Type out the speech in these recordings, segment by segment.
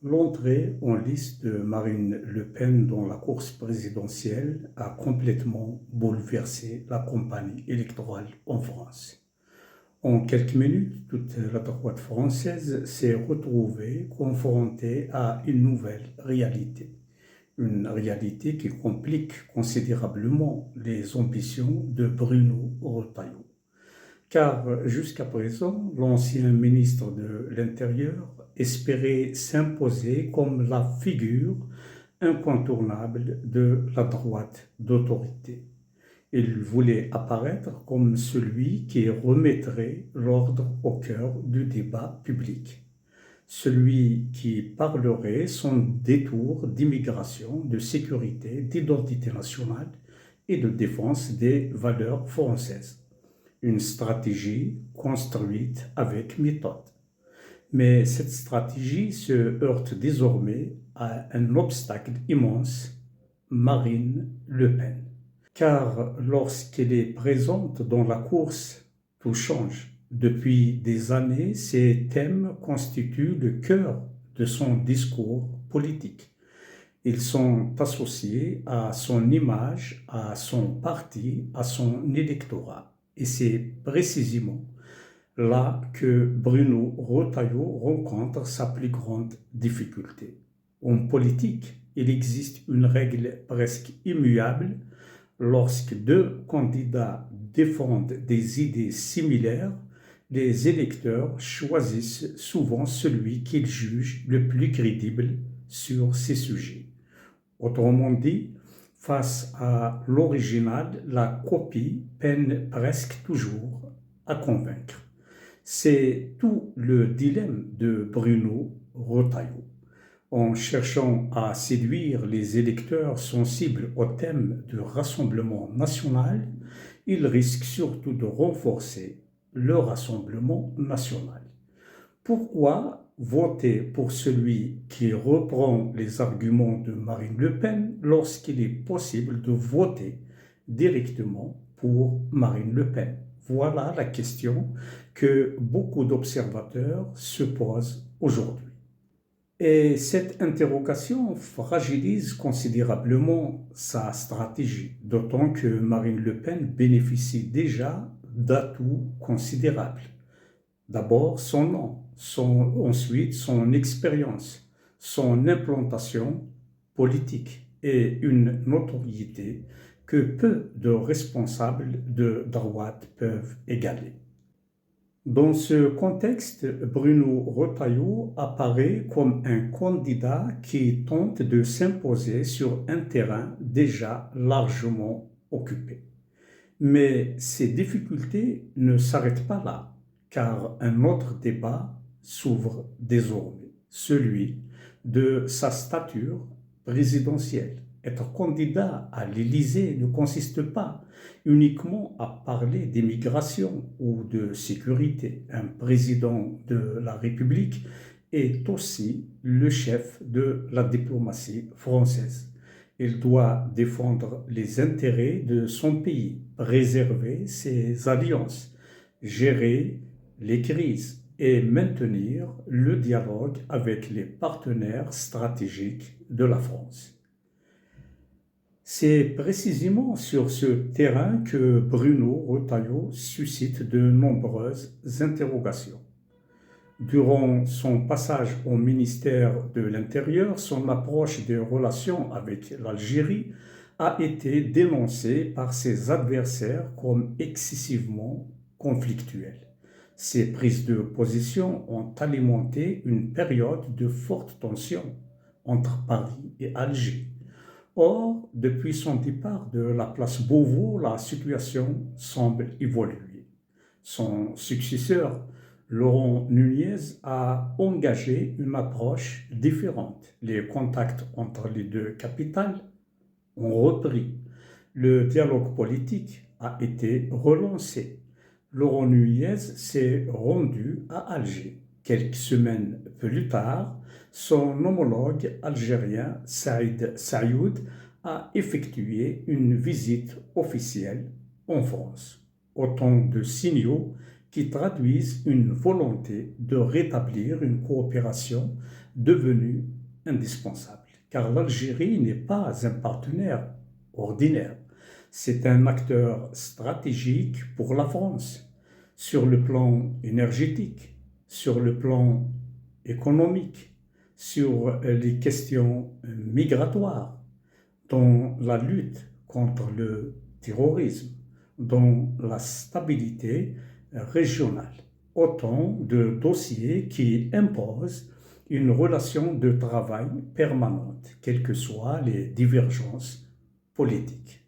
L'entrée en liste de Marine Le Pen dans la course présidentielle a complètement bouleversé la campagne électorale en France. En quelques minutes, toute la droite française s'est retrouvée confrontée à une nouvelle réalité. Une réalité qui complique considérablement les ambitions de Bruno Retailleau. Car jusqu'à présent, l'ancien ministre de l'Intérieur espérait s'imposer comme la figure incontournable de la droite d'autorité. Il voulait apparaître comme celui qui remettrait l'ordre au cœur du débat public, celui qui parlerait sans détour d'immigration, de sécurité, d'identité nationale et de défense des valeurs françaises. Une stratégie construite avec méthode. Mais cette stratégie se heurte désormais à un obstacle immense, Marine Le Pen. Car lorsqu'elle est présente dans la course, tout change. Depuis des années, ces thèmes constituent le cœur de son discours politique. Ils sont associés à son image, à son parti, à son électorat. Et c'est précisément là que Bruno Retailleau rencontre sa plus grande difficulté. En politique, il existe une règle presque immuable. Lorsque deux candidats défendent des idées similaires, les électeurs choisissent souvent celui qu'ils jugent le plus crédible sur ces sujets. Autrement dit, face à l'original, la copie peine presque toujours à convaincre. C'est tout le dilemme de Bruno Retailleau. En cherchant à séduire les électeurs sensibles au thème du Rassemblement national, il risque surtout de renforcer le Rassemblement national. Pourquoi voter pour celui qui reprend les arguments de Marine Le Pen lorsqu'il est possible de voter directement pour Marine Le Pen? Voilà la question que beaucoup d'observateurs se posent aujourd'hui. Et cette interrogation fragilise considérablement sa stratégie, d'autant que Marine Le Pen bénéficie déjà d'atouts considérables. D'abord son nom, ensuite son expérience, son implantation politique et une notoriété que peu de responsables de droite peuvent égaler. Dans ce contexte, Bruno Retailleau apparaît comme un candidat qui tente de s'imposer sur un terrain déjà largement occupé. Mais ces difficultés ne s'arrêtent pas là, car un autre débat s'ouvre désormais, celui de sa stature présidentielle. Être candidat à l'Élysée ne consiste pas uniquement à parler d'immigration ou de sécurité. Un président de la République est aussi le chef de la diplomatie française. Il doit défendre les intérêts de son pays, préserver ses alliances, gérer les crises et maintenir le dialogue avec les partenaires stratégiques de la France. C'est précisément sur ce terrain que Bruno Retailleau suscite de nombreuses interrogations. Durant son passage au ministère de l'Intérieur, son approche des relations avec l'Algérie a été dénoncée par ses adversaires comme excessivement conflictuelle. Ces prises de position ont alimenté une période de forte tension entre Paris et Alger. Or, depuis son départ de la place Beauvau, la situation semble évoluer. Son successeur, Laurent Nunez, a engagé une approche différente. Les contacts entre les deux capitales ont repris. Le dialogue politique a été relancé. Laurent Nunez s'est rendu à Alger. Quelques semaines plus tard, son homologue algérien Saïd Saïoud a effectué une visite officielle en France. Autant de signaux qui traduisent une volonté de rétablir une coopération devenu indispensable, car l'Algérie n'est pas un partenaire ordinaire, c'est un acteur stratégique pour la France, sur le plan énergétique, sur le plan économique, sur les questions migratoires, dans la lutte contre le terrorisme, dans la stabilité régionale. Autant de dossiers qui imposent une relation de travail permanente, quelles que soient les divergences politiques.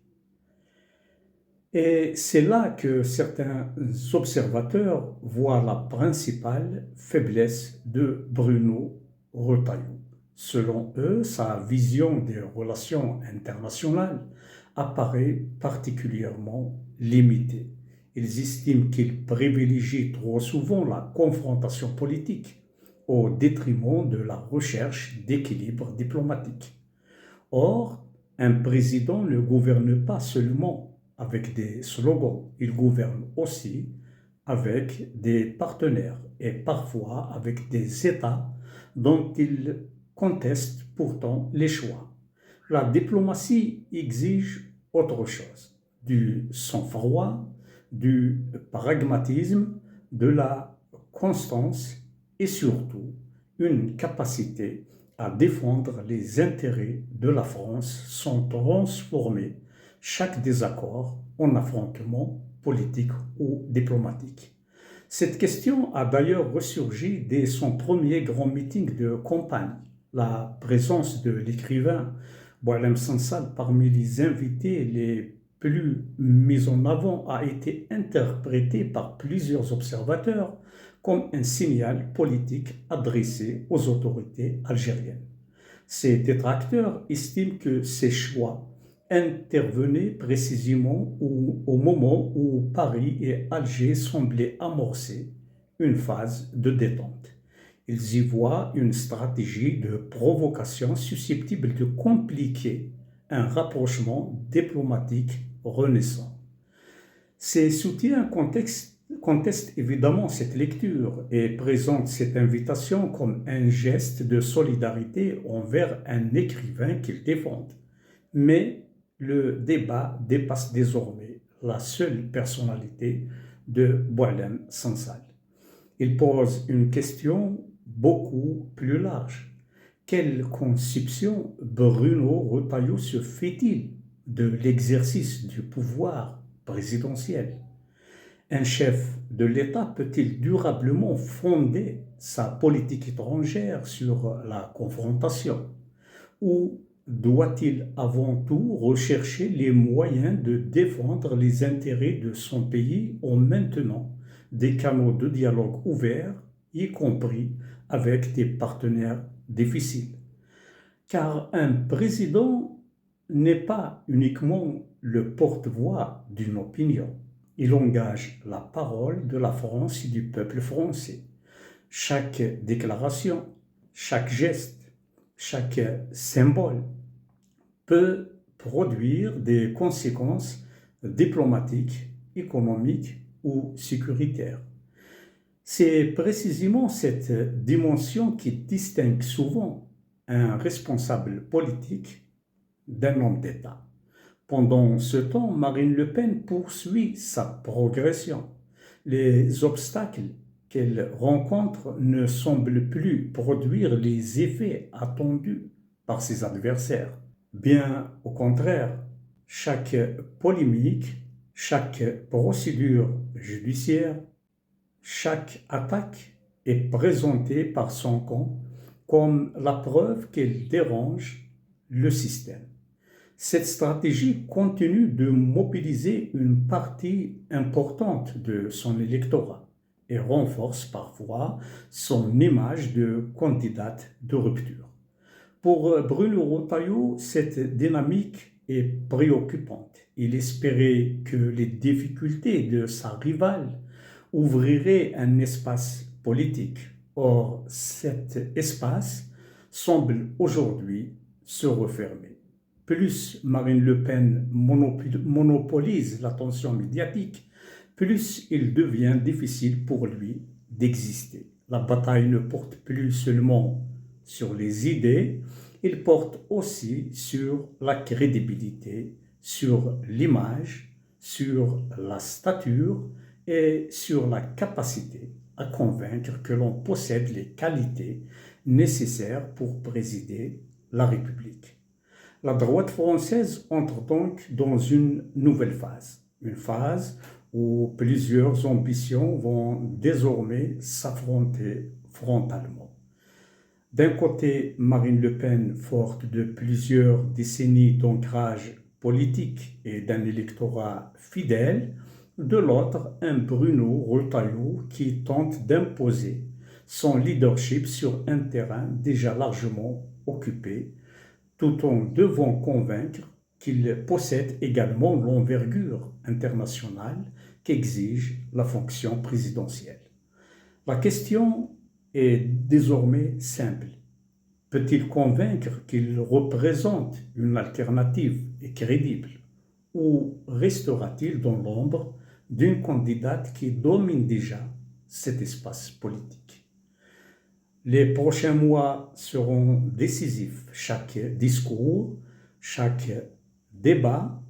Et c'est là que certains observateurs voient la principale faiblesse de Bruno Retailleau. Selon eux, sa vision des relations internationales apparaît particulièrement limitée. Ils estiment qu'il privilégie trop souvent la confrontation politique au détriment de la recherche d'équilibre diplomatique. Or, un président ne gouverne pas seulement avec des slogans, il gouverne aussi avec des partenaires et parfois avec des États dont il conteste pourtant les choix. La diplomatie exige autre chose, du sang-froid, du pragmatisme, de la constance et surtout une capacité à défendre les intérêts de la France sans transformer chaque désaccord en affrontement politique ou diplomatique. Cette question a d'ailleurs ressurgi dès son premier grand meeting de campagne. La présence de l'écrivain Boualem Sansal parmi les invités les plus mis en avant a été interprétée par plusieurs observateurs comme un signal politique adressé aux autorités algériennes. Ces détracteurs estiment que ces choix intervenaient précisément au moment où Paris et Alger semblaient amorcer une phase de détente. Ils y voient une stratégie de provocation susceptible de compliquer un rapprochement diplomatique renaissant. Ces soutiens contestent évidemment cette lecture et présentent cette invitation comme un geste de solidarité envers un écrivain qu'ils défendent. Mais le débat dépasse désormais la seule personnalité de Boualem Sansal. Il pose une question beaucoup plus large. Quelle conception Bruno Retailleau se fait-il de l'exercice du pouvoir présidentiel? Un chef de l'État peut-il durablement fonder sa politique étrangère sur la confrontation? Ou doit-il avant tout rechercher les moyens de défendre les intérêts de son pays en maintenant des canaux de dialogue ouverts, y compris avec des partenaires difficiles? Car un président n'est pas uniquement le porte-voix d'une opinion. Il engage la parole de la France et du peuple français. Chaque déclaration, chaque geste, chaque symbole peut produire des conséquences diplomatiques, économiques ou sécuritaires. C'est précisément cette dimension qui distingue souvent un responsable politique d'un homme d'État. Pendant ce temps, Marine Le Pen poursuit sa progression. Les obstacles qu'elle rencontre ne semblent plus produire les effets attendus par ses adversaires. Bien au contraire, chaque polémique, chaque procédure judiciaire, chaque attaque est présentée par son camp comme la preuve qu'elle dérange le système. Cette stratégie continue de mobiliser une partie importante de son électorat et renforce parfois son image de candidate de rupture. Pour Bruno Retailleau, cette dynamique est préoccupante. Il espérait que les difficultés de sa rivale ouvriraient un espace politique. Or, cet espace semble aujourd'hui se refermer. Plus Marine Le Pen monopolise l'attention médiatique, plus il devient difficile pour lui d'exister. La bataille ne porte plus seulement sur les idées, il porte aussi sur la crédibilité, sur l'image, sur la stature et sur la capacité à convaincre que l'on possède les qualités nécessaires pour présider la République. La droite française entre donc dans une nouvelle phase, une phase où plusieurs ambitions vont désormais s'affronter frontalement. D'un côté, Marine Le Pen, forte de plusieurs décennies d'ancrage politique et d'un électorat fidèle, de l'autre, un Bruno Retailleau qui tente d'imposer son leadership sur un terrain déjà largement occupé, tout en devant convaincre qu'il possède également l'envergure internationale qu'exige la fonction présidentielle. La question est désormais simple. Peut-il convaincre qu'il représente une alternative et crédible ou restera-t-il dans l'ombre d'une candidate qui domine déjà cet espace politique? Les prochains mois seront décisifs. Chaque discours, chaque débat,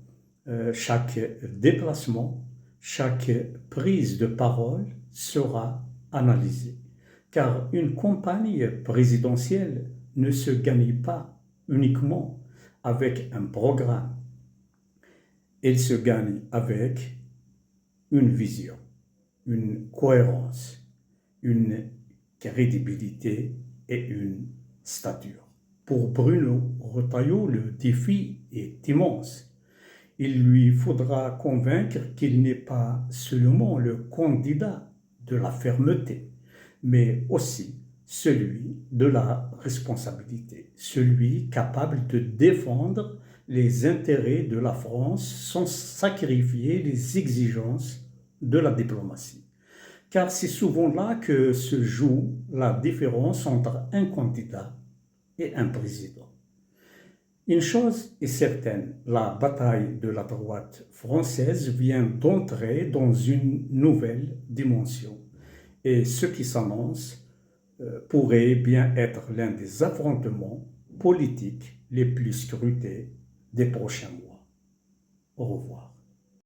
chaque déplacement, chaque prise de parole sera analysée. Car une campagne présidentielle ne se gagne pas uniquement avec un programme. Elle se gagne avec une vision, une cohérence, une crédibilité et une stature. Pour Bruno Retailleau, le défi est immense. Il lui faudra convaincre qu'il n'est pas seulement le candidat de la fermeté, mais aussi celui de la responsabilité, celui capable de défendre les intérêts de la France sans sacrifier les exigences de la diplomatie. Car c'est souvent là que se joue la différence entre un candidat et un président. Une chose est certaine, la bataille de la droite française vient d'entrer dans une nouvelle dimension. Et ce qui s'annonce pourrait bien être l'un des affrontements politiques les plus scrutés des prochains mois. Au revoir.